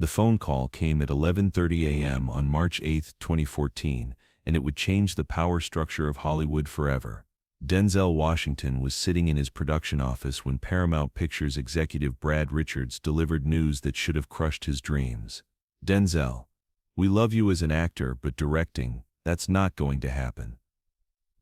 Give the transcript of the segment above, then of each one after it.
The phone call came at 11:30 a.m. on March 8, 2014, and it would change the power structure of Hollywood forever. Denzel Washington was sitting in his production office when Paramount Pictures executive Brad Richards delivered news that should have crushed his dreams. "Denzel, we love you as an actor, but directing, that's not going to happen.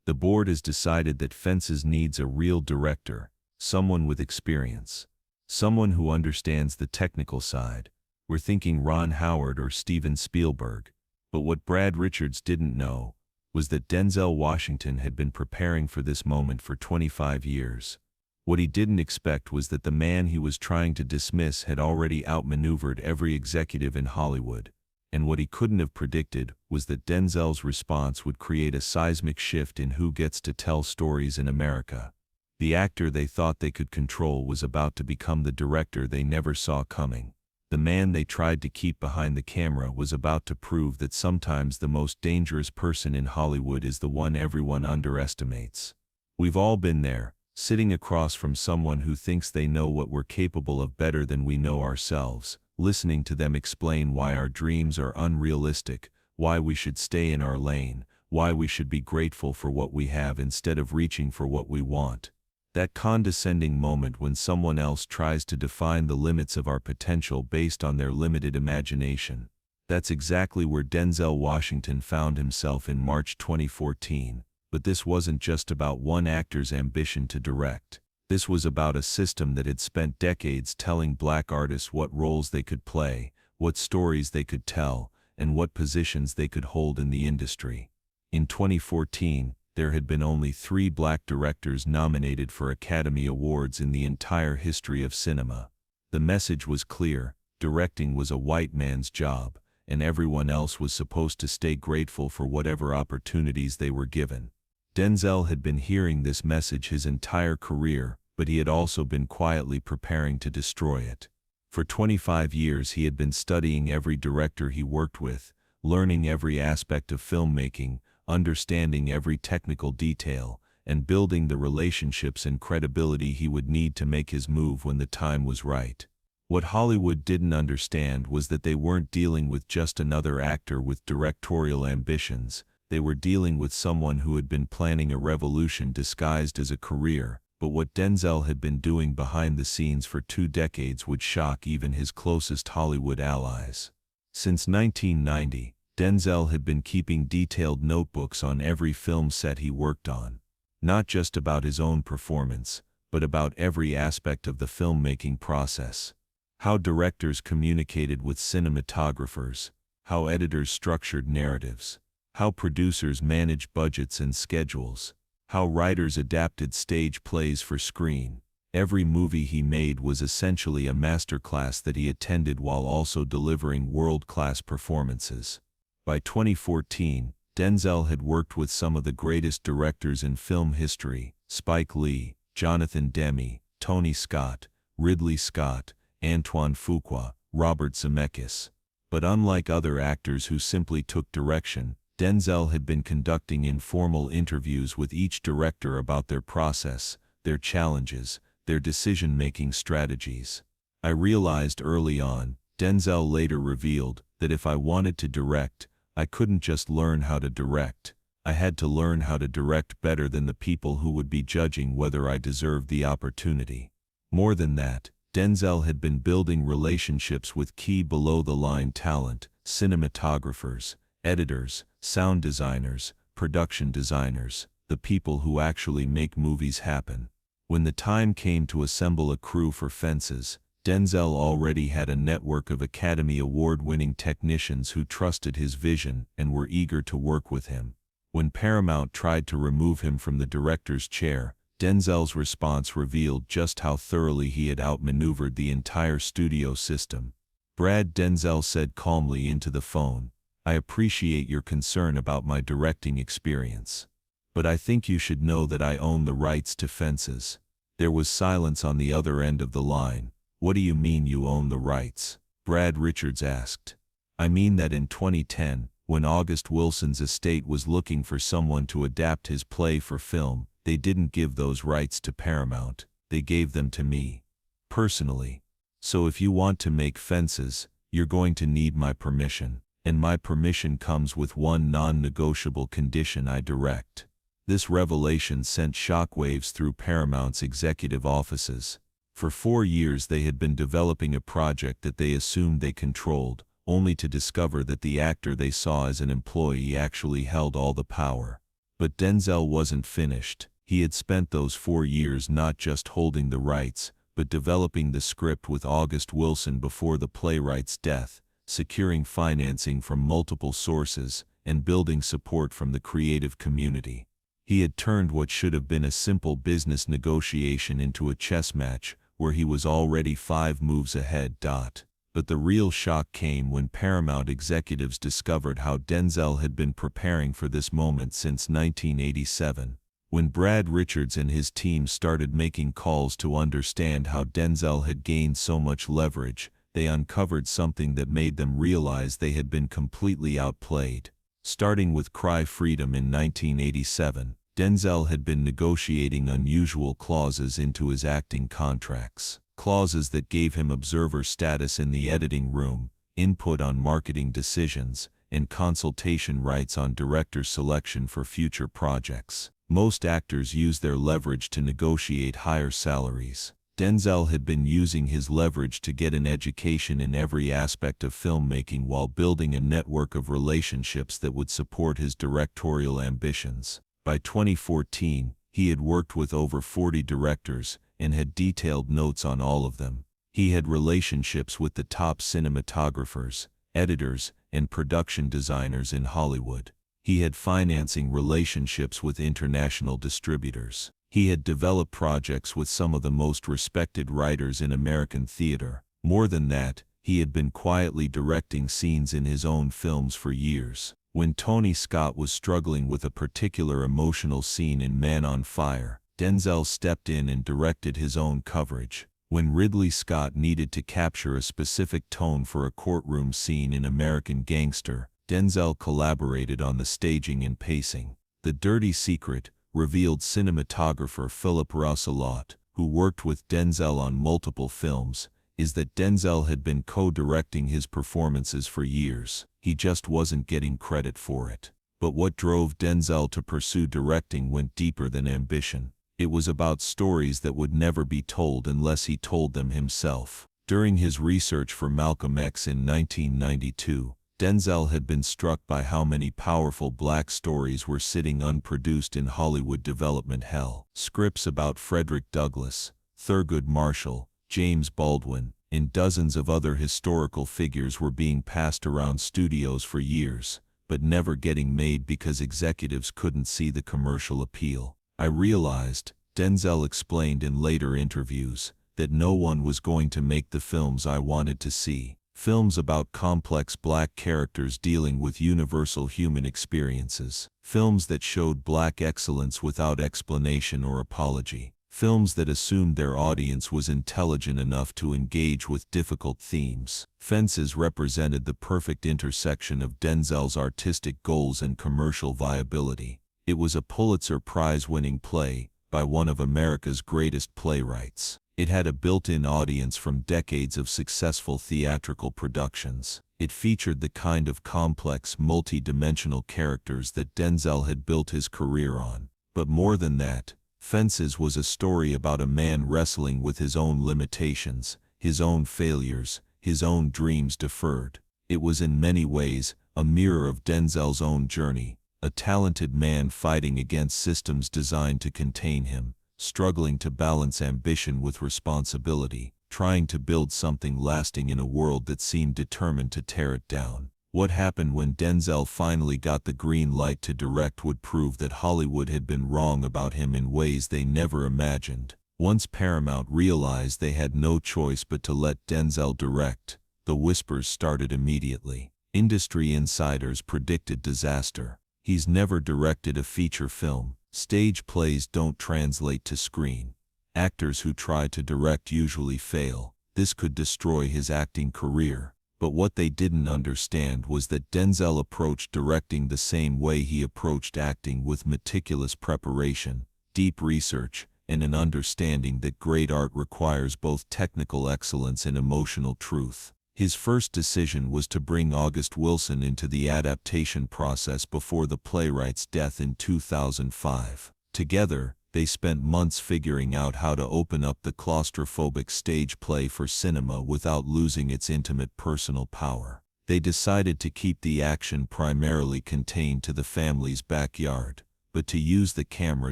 The board has decided that Fences needs a real director, someone with experience, someone who understands the technical side. We're thinking Ron Howard or Steven Spielberg." But what Brad Richards didn't know was that Denzel Washington had been preparing for this moment for 25 years. What he didn't expect was that the man he was trying to dismiss had already outmaneuvered every executive in Hollywood. And what he couldn't have predicted was that Denzel's response would create a seismic shift in who gets to tell stories in America. The actor they thought they could control was about to become the director they never saw coming. The man they tried to keep behind the camera was about to prove that sometimes the most dangerous person in Hollywood is the one everyone underestimates. We've all been there, sitting across from someone who thinks they know what we're capable of better than we know ourselves, listening to them explain why our dreams are unrealistic, why we should stay in our lane, why we should be grateful for what we have instead of reaching for what we want. That condescending moment when someone else tries to define the limits of our potential based on their limited imagination. That's exactly where Denzel Washington found himself in March 2014. But this wasn't just about one actor's ambition to direct. This was about a system that had spent decades telling black artists what roles they could play, what stories they could tell, and what positions they could hold in the industry. In 2014, there had been only 3 black directors nominated for Academy Awards in the entire history of cinema. The message was clear: directing was a white man's job, and everyone else was supposed to stay grateful for whatever opportunities they were given. Denzel had been hearing this message his entire career, but he had also been quietly preparing to destroy it. For 25 years he had been studying every director he worked with, learning every aspect of filmmaking, understanding every technical detail, and building the relationships and credibility he would need to make his move when the time was right. What Hollywood didn't understand was that they weren't dealing with just another actor with directorial ambitions. They were dealing with someone who had been planning a revolution disguised as a career, but what Denzel had been doing behind the scenes for 2 decades would shock even his closest Hollywood allies. Since 1990, Denzel had been keeping detailed notebooks on every film set he worked on, not just about his own performance, but about every aspect of the filmmaking process. How directors communicated with cinematographers, how editors structured narratives, how producers managed budgets and schedules, how writers adapted stage plays for screen. Every movie he made was essentially a masterclass that he attended while also delivering world-class performances. By 2014, Denzel had worked with some of the greatest directors in film history: Spike Lee, Jonathan Demme, Tony Scott, Ridley Scott, Antoine Fuqua, Robert Zemeckis. But unlike other actors who simply took direction, Denzel had been conducting informal interviews with each director about their process, their challenges, their decision-making strategies. "I realized early on," Denzel later revealed, "that if I wanted to direct, I couldn't just learn how to direct. I had to learn how to direct better than the people who would be judging whether I deserved the opportunity." More than that, Denzel had been building relationships with key below-the-line talent, cinematographers, editors, sound designers, production designers, the people who actually make movies happen. When the time came to assemble a crew for Fences, Denzel already had a network of Academy Award-winning technicians who trusted his vision and were eager to work with him. When Paramount tried to remove him from the director's chair, Denzel's response revealed just how thoroughly he had outmaneuvered the entire studio system. Denzel said calmly into the phone, "I appreciate your concern about my directing experience. But I think you should know that I own the rights to Fences." There was silence on the other end of the line. "What do you mean you own the rights?" Brad Richards asked. "I mean that in 2010, when August Wilson's estate was looking for someone to adapt his play for film, they didn't give those rights to Paramount, they gave them to me. Personally. So if you want to make Fences, "You're going to need my permission. And my permission comes with one non-negotiable condition: I direct." This revelation sent shockwaves through Paramount's executive offices. For 4 years they had been developing a project that they assumed they controlled, only to discover that the actor they saw as an employee actually held all the power. But Denzel wasn't finished. He had spent those 4 years not just holding the rights, but developing the script with August Wilson before the playwright's death, securing financing from multiple sources, and building support from the creative community. He had turned what should have been a simple business negotiation into a chess match, where he was already 5 moves ahead. But the real shock came when Paramount executives discovered how Denzel had been preparing for this moment since 1987. When Brad Richards and his team started making calls to understand how Denzel had gained so much leverage, they uncovered something that made them realize they had been completely outplayed. Starting with Cry Freedom in 1987, Denzel had been negotiating unusual clauses into his acting contracts. Clauses that gave him observer status in the editing room, input on marketing decisions, and consultation rights on director selection for future projects. Most actors use their leverage to negotiate higher salaries. Denzel had been using his leverage to get an education in every aspect of filmmaking while building a network of relationships that would support his directorial ambitions. By 2014, he had worked with over 40 directors and had detailed notes on all of them. He had relationships with the top cinematographers, editors, and production designers in Hollywood. He had financing relationships with international distributors. He had developed projects with some of the most respected writers in American theater. More than that, he had been quietly directing scenes in his own films for years. When Tony Scott was struggling with a particular emotional scene in Man on Fire, Denzel stepped in and directed his own coverage. When Ridley Scott needed to capture a specific tone for a courtroom scene in American Gangster, Denzel collaborated on the staging and pacing. The dirty secret, revealed cinematographer Philip Rousselot, who worked with Denzel on multiple films, is that Denzel had been co-directing his performances for years. He just wasn't getting credit for it. But what drove Denzel to pursue directing went deeper than ambition. It was about stories that would never be told unless he told them himself. During his research for Malcolm X in 1992, Denzel had been struck by how many powerful black stories were sitting unproduced in Hollywood development hell. Scripts about Frederick Douglass, Thurgood Marshall, James Baldwin, and dozens of other historical figures were being passed around studios for years, but never getting made because executives couldn't see the commercial appeal. "I realized," Denzel explained in later interviews, "that no one was going to make the films I wanted to see. Films about complex black characters dealing with universal human experiences. Films that showed black excellence without explanation or apology. Films that assumed their audience was intelligent enough to engage with difficult themes." Fences represented the perfect intersection of Denzel's artistic goals and commercial viability. It was a Pulitzer Prize-winning play by one of America's greatest playwrights. It had a built-in audience from decades of successful theatrical productions. It featured the kind of complex, multi-dimensional characters that Denzel had built his career on. But more than that, Fences was a story about a man wrestling with his own limitations, his own failures, his own dreams deferred. It was in many ways a mirror of Denzel's own journey, a talented man fighting against systems designed to contain him, struggling to balance ambition with responsibility, trying to build something lasting in a world that seemed determined to tear it down. What happened when Denzel finally got the green light to direct would prove that Hollywood had been wrong about him in ways they never imagined. Once Paramount realized they had no choice but to let Denzel direct, the whispers started immediately. Industry insiders predicted disaster. "He's never directed a feature film. Stage plays don't translate to screen. Actors who try to direct usually fail. This could destroy his acting career." But what they didn't understand was that Denzel approached directing the same way he approached acting, with meticulous preparation, deep research, and an understanding that great art requires both technical excellence and emotional truth. His first decision was to bring August Wilson into the adaptation process before the playwright's death in 2005. Together, they spent months figuring out how to open up the claustrophobic stage play for cinema without losing its intimate personal power. They decided to keep the action primarily contained to the family's backyard, but to use the camera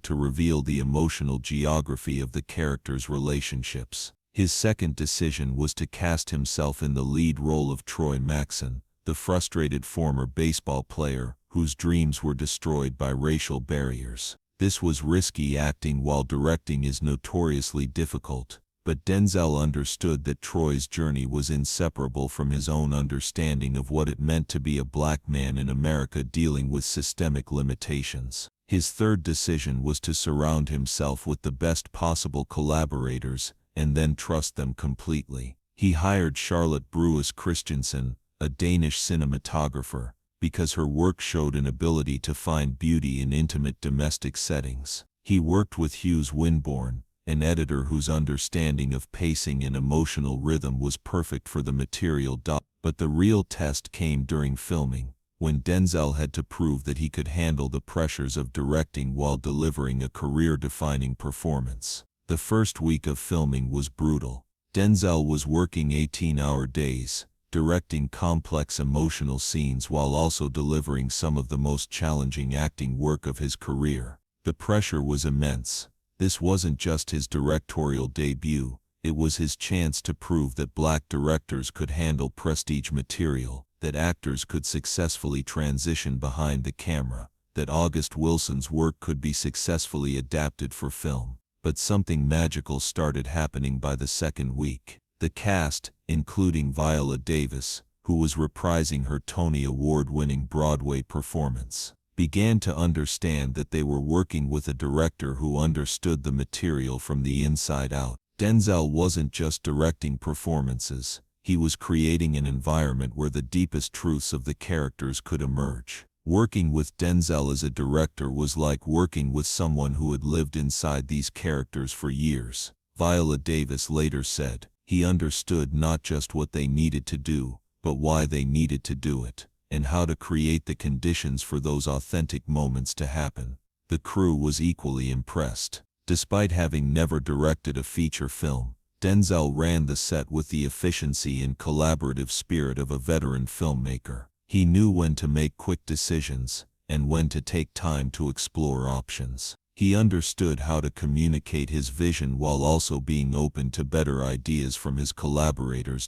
to reveal the emotional geography of the characters' relationships. His second decision was to cast himself in the lead role of Troy Maxson, the frustrated former baseball player whose dreams were destroyed by racial barriers. This was risky acting while directing is notoriously difficult, but Denzel understood that Troy's journey was inseparable from his own understanding of what it meant to be a black man in America dealing with systemic limitations. His third decision was to surround himself with the best possible collaborators and then trust them completely. He hired Charlotte Bruce Christensen, a Danish cinematographer, because her work showed an ability to find beauty in intimate domestic settings. He worked with Hughes Winborn, an editor whose understanding of pacing and emotional rhythm was perfect for the material. But the real test came during filming, when Denzel had to prove that he could handle the pressures of directing while delivering a career-defining performance. The first week of filming was brutal. Denzel was working 18-hour days, directing complex emotional scenes while also delivering some of the most challenging acting work of his career. The pressure was immense. This wasn't just his directorial debut, it was his chance to prove that black directors could handle prestige material, that actors could successfully transition behind the camera, that August Wilson's work could be successfully adapted for film. But something magical started happening by the second week. The cast, including Viola Davis, who was reprising her Tony Award-winning Broadway performance, began to understand that they were working with a director who understood the material from the inside out. Denzel wasn't just directing performances, he was creating an environment where the deepest truths of the characters could emerge. Working with Denzel as a director was like working with someone who had lived inside these characters for years. Viola Davis later said, "He understood not just what they needed to do, but why they needed to do it, and how to create the conditions for those authentic moments to happen." The crew was equally impressed. Despite having never directed a feature film, Denzel ran the set with the efficiency and collaborative spirit of a veteran filmmaker. He knew when to make quick decisions, and when to take time to explore options. He understood how to communicate his vision while also being open to better ideas from his collaborators.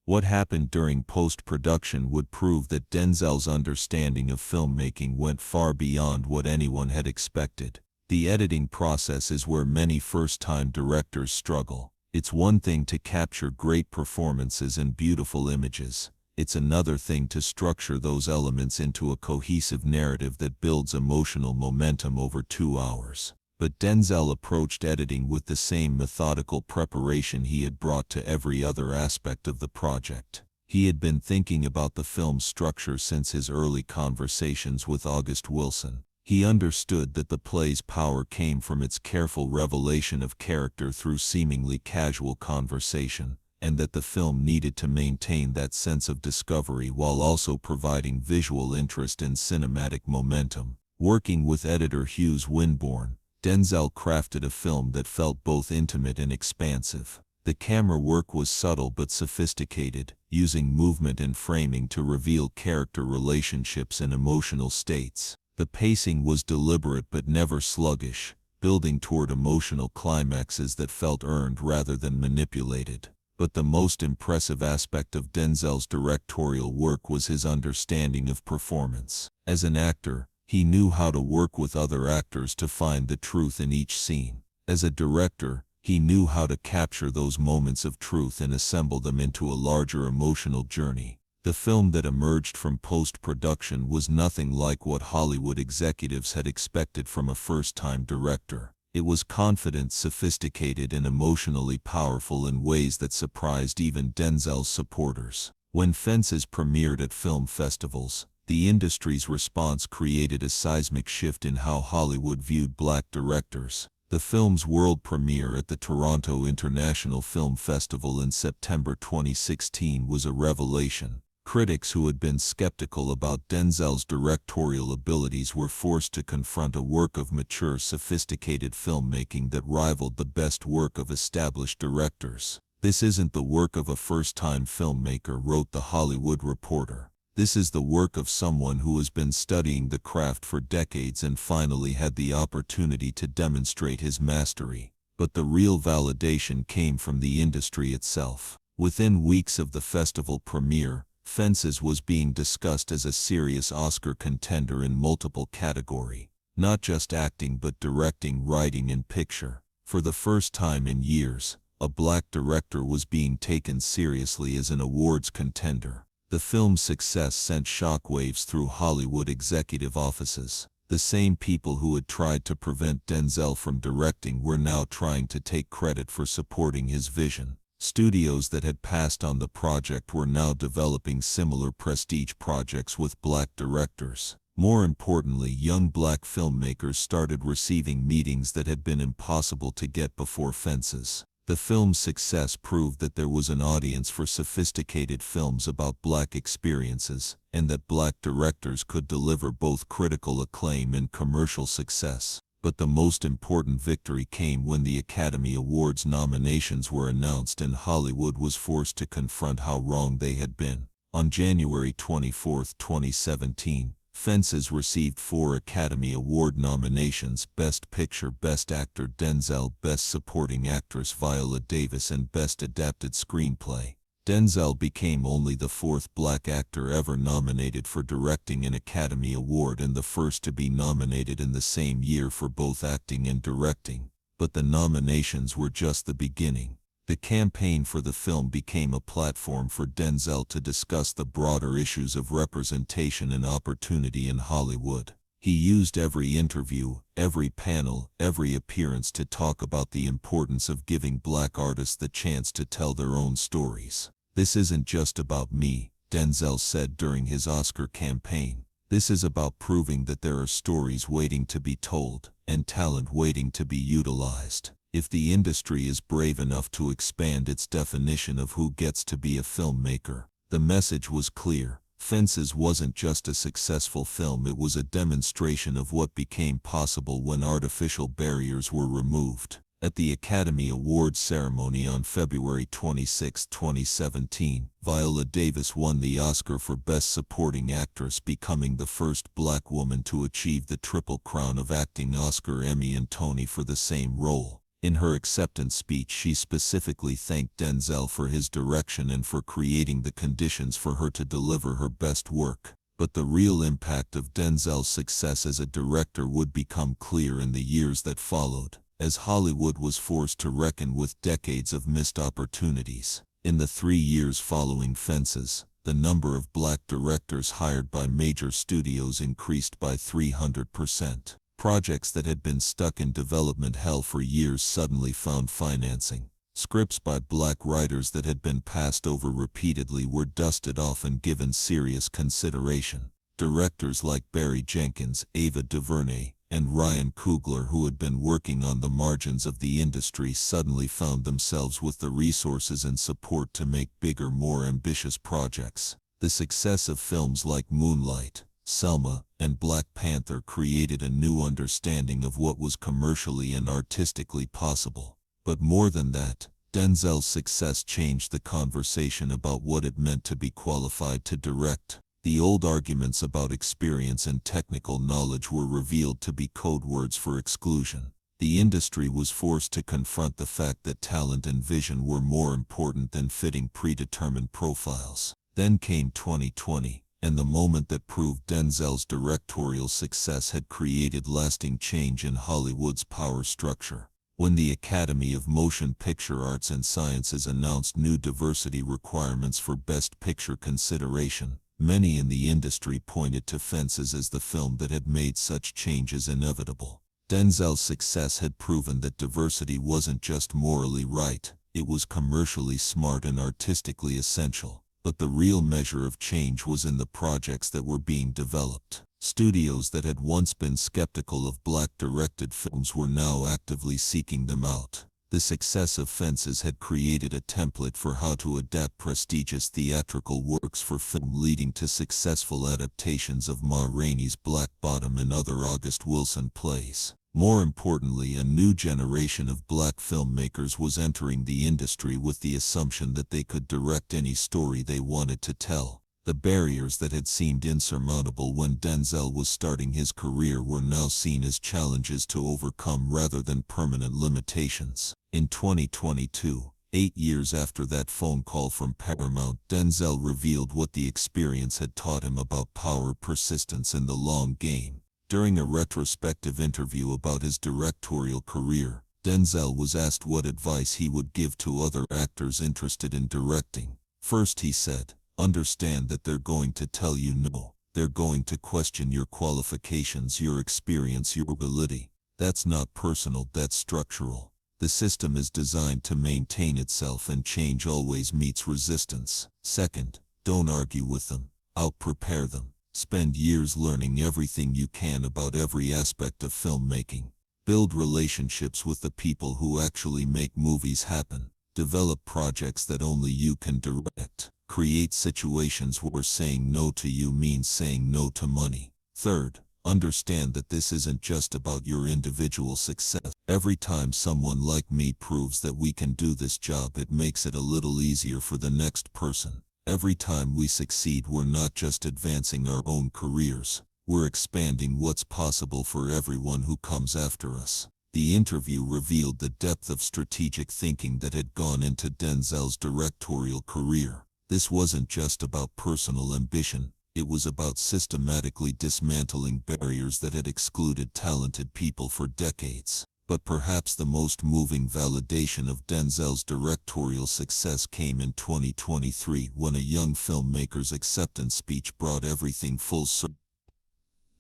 What happened during post-production would prove that Denzel's understanding of filmmaking went far beyond what anyone had expected. The editing process is where many first-time directors struggle. It's one thing to capture great performances and beautiful images. It's another thing to structure those elements into a cohesive narrative that builds emotional momentum over 2 hours. But Denzel approached editing with the same methodical preparation he had brought to every other aspect of the project. He had been thinking about the film's structure since his early conversations with August Wilson. He understood that the play's power came from its careful revelation of character through seemingly casual conversation, and that the film needed to maintain that sense of discovery while also providing visual interest and cinematic momentum. Working with editor Hughes Winborn, Denzel crafted a film that felt both intimate and expansive. The camera work was subtle but sophisticated, using movement and framing to reveal character relationships and emotional states. The pacing was deliberate but never sluggish, building toward emotional climaxes that felt earned rather than manipulated. But the most impressive aspect of Denzel's directorial work was his understanding of performance. As an actor, he knew how to work with other actors to find the truth in each scene. As a director, he knew how to capture those moments of truth and assemble them into a larger emotional journey. The film that emerged from post-production was nothing like what Hollywood executives had expected from a first-time director. It was confident, sophisticated, and emotionally powerful in ways that surprised even Denzel's supporters. When Fences premiered at film festivals, the industry's response created a seismic shift in how Hollywood viewed black directors. The film's world premiere at the Toronto International Film Festival in September 2016 was a revelation. Critics who had been skeptical about Denzel's directorial abilities were forced to confront a work of mature, sophisticated filmmaking that rivaled the best work of established directors. "This isn't the work of a first-time filmmaker," wrote The Hollywood Reporter. "This is the work of someone who has been studying the craft for decades and finally had the opportunity to demonstrate his mastery." But the real validation came from the industry itself. Within weeks of the festival premiere, Fences was being discussed as a serious Oscar contender in multiple categories, not just acting but directing, writing, and picture. For the first time in years, a black director was being taken seriously as an awards contender. The film's success sent shockwaves through Hollywood executive offices. The same people who had tried to prevent Denzel from directing were now trying to take credit for supporting his vision. Studios that had passed on the project were now developing similar prestige projects with black directors. More importantly, young black filmmakers started receiving meetings that had been impossible to get before Fences. The film's success proved that there was an audience for sophisticated films about black experiences, and that black directors could deliver both critical acclaim and commercial success. But the most important victory came when the Academy Awards nominations were announced and Hollywood was forced to confront how wrong they had been. On January 24, 2017, Fences received 4 Academy Award nominations: Best Picture, Best Actor Denzel, Best Supporting Actress Viola Davis, and Best Adapted Screenplay. Denzel became only the 4th black actor ever nominated for directing an Academy Award and the first to be nominated in the same year for both acting and directing. But the nominations were just the beginning. The campaign for the film became a platform for Denzel to discuss the broader issues of representation and opportunity in Hollywood. He used every interview, every panel, every appearance to talk about the importance of giving black artists the chance to tell their own stories. "This isn't just about me," Denzel said during his Oscar campaign. "This is about proving that there are stories waiting to be told, and talent waiting to be utilized. If the industry is brave enough to expand its definition of who gets to be a filmmaker." The message was clear. Fences wasn't just a successful film, it was a demonstration of what became possible when artificial barriers were removed. At the Academy Awards ceremony on February 26, 2017, Viola Davis won the Oscar for Best Supporting Actress, becoming the first black woman to achieve the Triple Crown of acting: Oscar, Emmy, and Tony for the same role. In her acceptance speech, she specifically thanked Denzel for his direction and for creating the conditions for her to deliver her best work. But the real impact of Denzel's success as a director would become clear in the years that followed, as Hollywood was forced to reckon with decades of missed opportunities. In the 3 years following Fences, the number of black directors hired by major studios increased by 300%. Projects that had been stuck in development hell for years suddenly found financing. Scripts by black writers that had been passed over repeatedly were dusted off and given serious consideration. Directors like Barry Jenkins, Ava DuVernay, and Ryan Coogler, who had been working on the margins of the industry, suddenly found themselves with the resources and support to make bigger, more ambitious projects. The success of films like Moonlight, Selma, and Black Panther created a new understanding of what was commercially and artistically possible. But more than that, Denzel's success changed the conversation about what it meant to be qualified to direct. The old arguments about experience and technical knowledge were revealed to be code words for exclusion. The industry was forced to confront the fact that talent and vision were more important than fitting predetermined profiles. Then came 2020. And the moment that proved Denzel's directorial success had created lasting change in Hollywood's power structure. When the Academy of Motion Picture Arts and Sciences announced new diversity requirements for Best Picture consideration, many in the industry pointed to Fences as the film that had made such changes inevitable. Denzel's success had proven that diversity wasn't just morally right, it was commercially smart and artistically essential. But the real measure of change was in the projects that were being developed. Studios that had once been skeptical of black-directed films were now actively seeking them out. The success of Fences had created a template for how to adapt prestigious theatrical works for film, leading to successful adaptations of Ma Rainey's Black Bottom and other August Wilson plays. More importantly, a new generation of black filmmakers was entering the industry with the assumption that they could direct any story they wanted to tell. The barriers that had seemed insurmountable when Denzel was starting his career were now seen as challenges to overcome rather than permanent limitations. In 2022, 8 years after that phone call from Paramount, Denzel revealed what the experience had taught him about power, persistence, and the long game. During a retrospective interview about his directorial career, Denzel was asked what advice he would give to other actors interested in directing. First, he said, "Understand that they're going to tell you no. They're going to question your qualifications, your experience, your ability. That's not personal, that's structural. The system is designed to maintain itself, and change always meets resistance." Second, don't argue with them. Out-prepare them. Spend years learning everything you can about every aspect of filmmaking. Build relationships with the people who actually make movies happen. Develop projects that only you can direct. Create situations where saying no to you means saying no to money. Third, understand that this isn't just about your individual success. Every time someone like me proves that we can do this job, it makes it a little easier for the next person. Every time we succeed, we're not just advancing our own careers, we're expanding what's possible for everyone who comes after us. The interview revealed the depth of strategic thinking that had gone into Denzel's directorial career. This wasn't just about personal ambition, it was about systematically dismantling barriers that had excluded talented people for decades. But perhaps the most moving validation of Denzel's directorial success came in 2023, when a young filmmaker's acceptance speech brought everything full circle.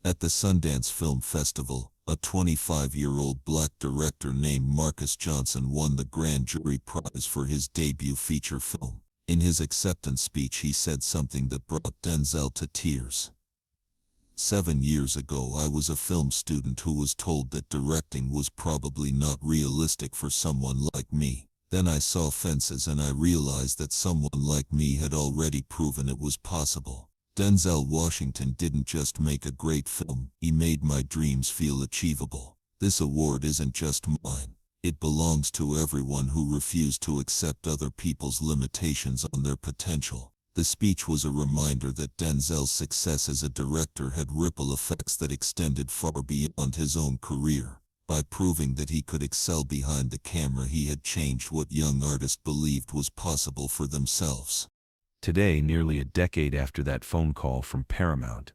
At the Sundance Film Festival, a 25-year-old black director named Marcus Johnson won the Grand Jury Prize for his debut feature film. In his acceptance speech, he said something that brought Denzel to tears. 7 years ago, I was a film student who was told that directing was probably not realistic for someone like me. Then I saw Fences and I realized that someone like me had already proven it was possible. Denzel Washington didn't just make a great film, he made my dreams feel achievable. This award isn't just mine. It belongs to everyone who refused to accept other people's limitations on their potential. The speech was a reminder that Denzel's success as a director had ripple effects that extended far beyond his own career. By proving that he could excel behind the camera, he had changed what young artists believed was possible for themselves. Today, nearly a decade after that phone call from Paramount,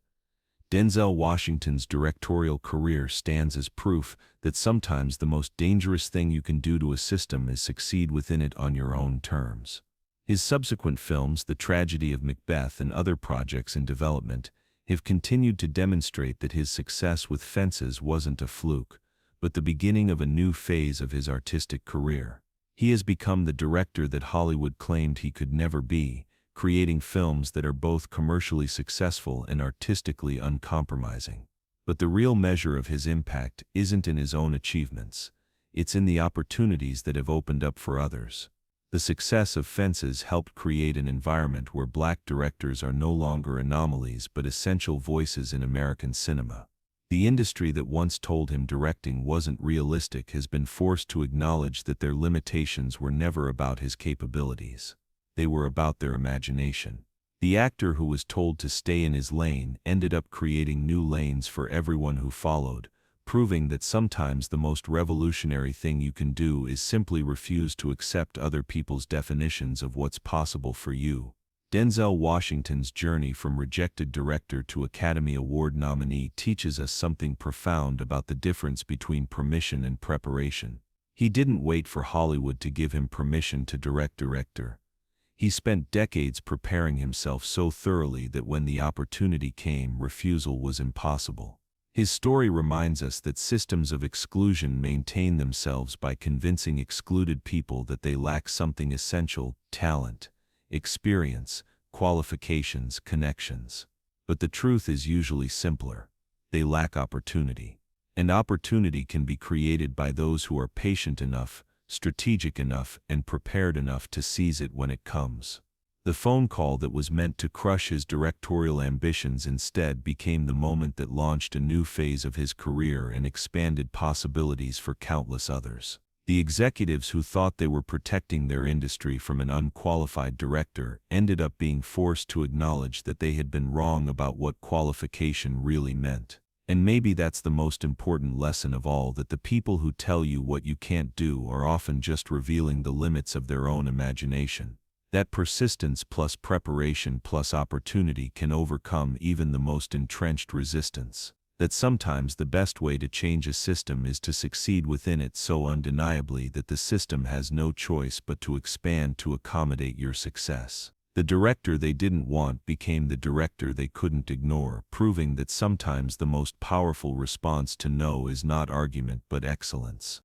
Denzel Washington's directorial career stands as proof that sometimes the most dangerous thing you can do to a system is succeed within it on your own terms. His subsequent films, The Tragedy of Macbeth and other projects in development, have continued to demonstrate that his success with Fences wasn't a fluke, but the beginning of a new phase of his artistic career. He has become the director that Hollywood claimed he could never be, creating films that are both commercially successful and artistically uncompromising. But the real measure of his impact isn't in his own achievements, it's in the opportunities that have opened up for others. The success of Fences helped create an environment where black directors are no longer anomalies but essential voices in American cinema. The industry that once told him directing wasn't realistic has been forced to acknowledge that their limitations were never about his capabilities. They were about their imagination. The actor who was told to stay in his lane ended up creating new lanes for everyone who followed, proving that sometimes the most revolutionary thing you can do is simply refuse to accept other people's definitions of what's possible for you. Denzel Washington's journey from rejected director to Academy Award nominee teaches us something profound about the difference between permission and preparation. He didn't wait for Hollywood to give him permission to director. He spent decades preparing himself so thoroughly that when the opportunity came, refusal was impossible. His story reminds us that systems of exclusion maintain themselves by convincing excluded people that they lack something essential: talent, experience, qualifications, connections. But the truth is usually simpler. they lack opportunity. And opportunity can be created by those who are patient enough, strategic enough, and prepared enough to seize it when it comes. The phone call that was meant to crush his directorial ambitions instead became the moment that launched a new phase of his career and expanded possibilities for countless others. The executives who thought they were protecting their industry from an unqualified director ended up being forced to acknowledge that they had been wrong about what qualification really meant. And maybe that's the most important lesson of all, that the people who tell you what you can't do are often just revealing the limits of their own imagination. That persistence plus preparation plus opportunity can overcome even the most entrenched resistance. That sometimes the best way to change a system is to succeed within it so undeniably that the system has no choice but to expand to accommodate your success. The director they didn't want became the director they couldn't ignore, proving that sometimes the most powerful response to no is not argument but excellence.